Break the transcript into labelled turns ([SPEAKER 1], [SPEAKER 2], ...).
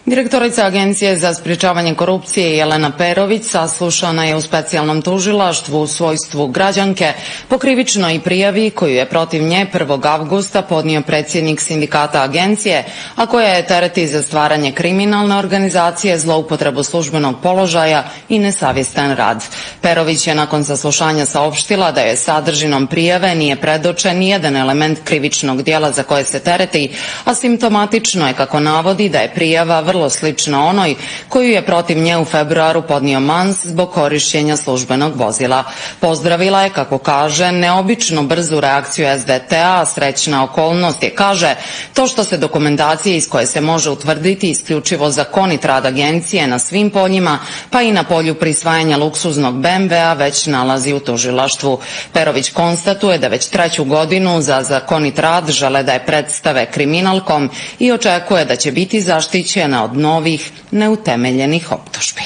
[SPEAKER 1] Direktorica Agencije za sprječavanje korupcije Jelena Perović saslušana je u specijalnom tužilaštvu u svojstvu građanke po krivičnoj prijavi koju je protiv nje 1. avgusta podnio predsjednik sindikata agencije, a koja je tereti za stvaranje kriminalne organizacije, zloupotrebu službenog položaja i nesavjestan rad. Perović je nakon saslušanja saopštila da je sadržinom prijave nije predočen nijedan element krivičnog djela za koje se tereti, a simptomatično je, kako navodi, da je prijava vrlo slična onoj koju je protiv nje u februaru podnio Mans zbog korištenja službenog vozila. Pozdravila je, kako kaže, neobično brzu reakciju SDT-a, a srećna okolnost je, kaže, to što se dokumentacije iz koje se može utvrditi isključivo zakonit rad agencije na svim poljima, pa i na polju prisvajanja luksuznog BMW-a, već nalazi u tužilaštvu. Perović konstatuje da već 3. godinu za zakonit rad žele da je predstave kriminalkom i očekuje da će biti zaštićena od novih neutemeljenih optužbi.